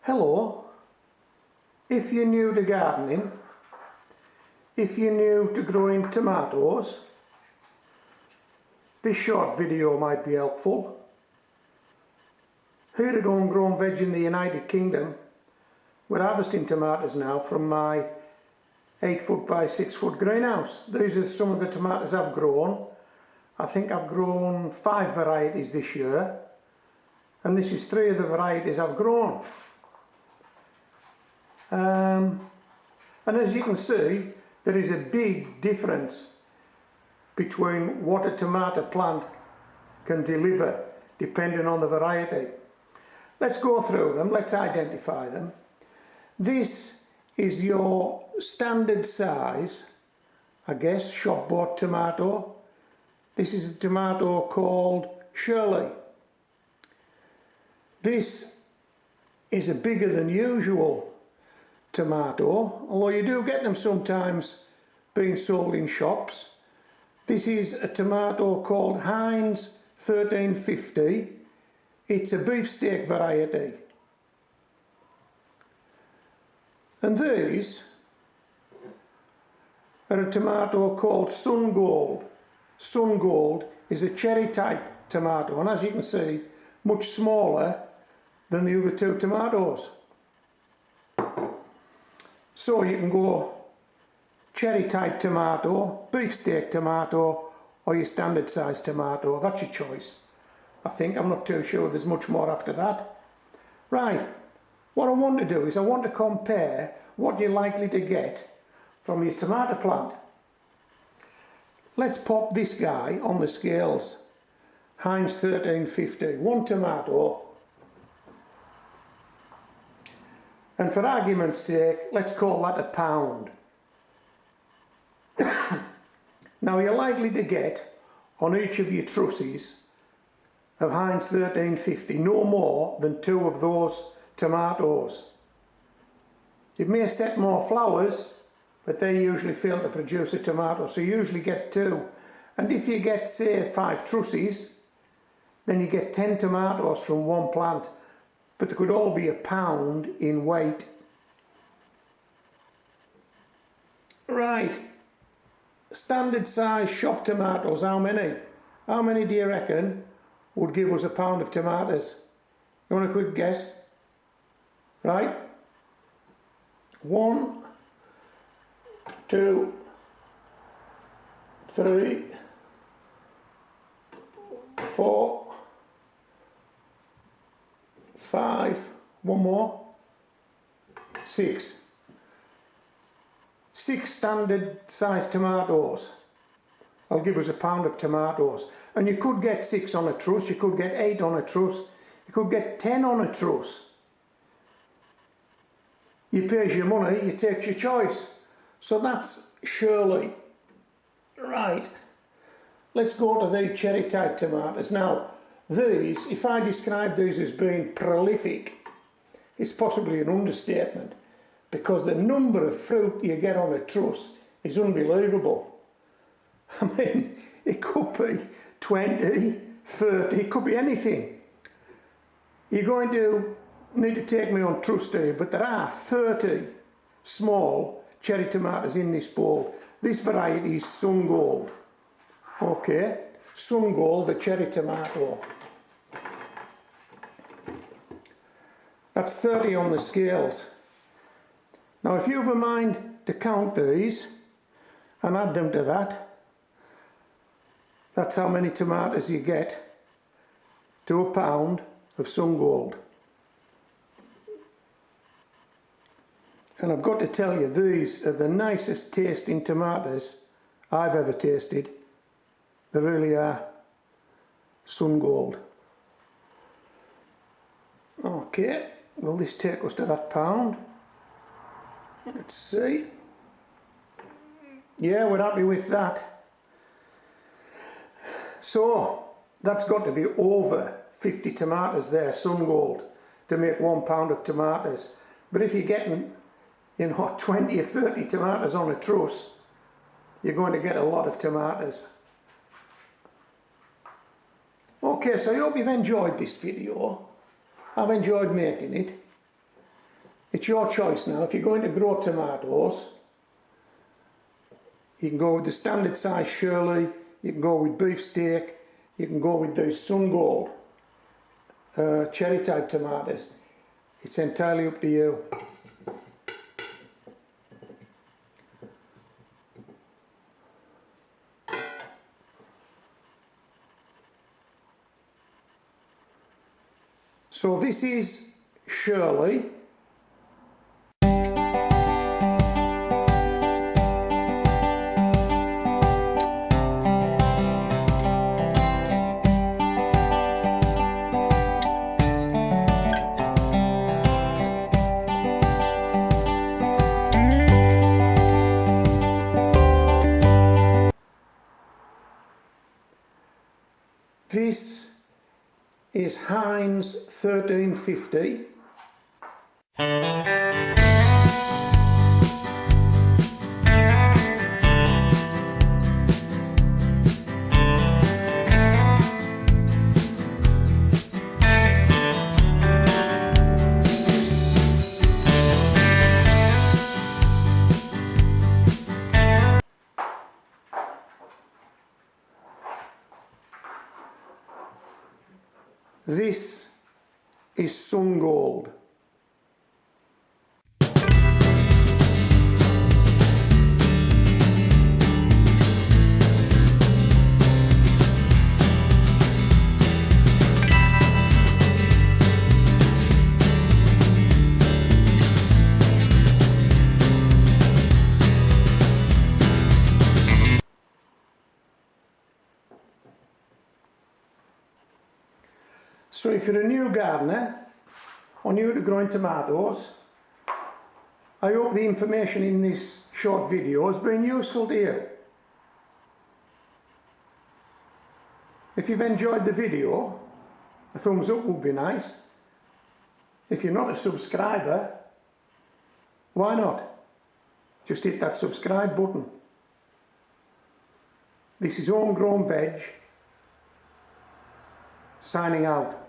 Hello, if you're new to gardening, if you're new to growing tomatoes, this short video might be helpful. Here at Homegrown Veg in the United Kingdom, we're harvesting tomatoes now from my 8 foot by 6 foot greenhouse. These are some of the tomatoes I've grown. I think I've grown 5 varieties this year, and this is 3 of the varieties I've grown. And as you can see, there is a big difference between what a tomato plant can deliver depending on the variety. Let's go through them, let's identify them. This is your standard size, I guess, shop bought tomato. This is a tomato called Shirley. This is a bigger than usual tomato, although you do get them sometimes being sold in shops. This is a tomato called Heinz 1350. It's a beefsteak variety. And these are a tomato called Sun Gold. Sun Gold is a cherry type tomato, and as you can see, much smaller than the other 2 tomatoes. So you can go cherry type tomato, beefsteak tomato, or your standard size tomato. That's your choice, I think. I'm not too sure there's much more after that. Right, what I want to do is I want to compare what you're likely to get from your tomato plant. Let's pop this guy on the scales. Heinz 1350, 1 tomato. And for argument's sake, let's call that a pound. Now you're likely to get on each of your trusses of Heinz 1350 no more than 2 of those tomatoes. It may set more flowers, but they usually fail to produce a tomato, so you usually get 2. And if you get, say, 5 trusses, then you get 10 tomatoes from 1 plant, but they could all be a pound in weight. Right, standard size shop tomatoes, how many? How many do you reckon would give us a pound of tomatoes? You want a quick guess? Right, 1, 2, 3, 4, 5, 1 more, 6. 6 standard size tomatoes will give us a pound of tomatoes. And you could get 6 on a truss, you could get 8 on a truss, you could get 10 on a truss. You pays your money, you take your choice. So that's Shirley. Right, let's go to the cherry type tomatoes. Now these, if I describe these as being prolific, it's possibly an understatement, because the number of fruit you get on a truss is unbelievable. I mean, it could be 20, 30, it could be anything. You're going to need to take me on trust here, but there are 30 small cherry tomatoes in this bowl. This variety is Sun Gold. Okay, Sun Gold, the cherry tomato. That's 30 on the scales. Now if you have a mind to count these and add them to that, that's how many tomatoes you get to a pound of Sun Gold. And I've got to tell you, these are the nicest tasting tomatoes I've ever tasted. They really are Sun Gold. Okay, will this take us to that pound? Let's see. Yeah, we're happy with that. So that's got to be over 50 tomatoes there, Sun Gold, to make 1 pound of tomatoes. But if you're getting, 20 or 30 tomatoes on a truss, you're going to get a lot of tomatoes. Okay, so I hope you've enjoyed this video. I've enjoyed making it. It's your choice now. If you're going to grow tomatoes, you can go with the standard size Shirley, you can go with beefsteak, you can go with those Sun Gold cherry type tomatoes. It's entirely up to you. So this is Shirley. This is Heinz 1350. This is Sun Gold. So if you're a new gardener or new to growing tomatoes, I hope the information in this short video has been useful to you. If you've enjoyed the video, a thumbs up would be nice. If you're not a subscriber, why not? Just hit that subscribe button. This is Homegrown Veg, signing out.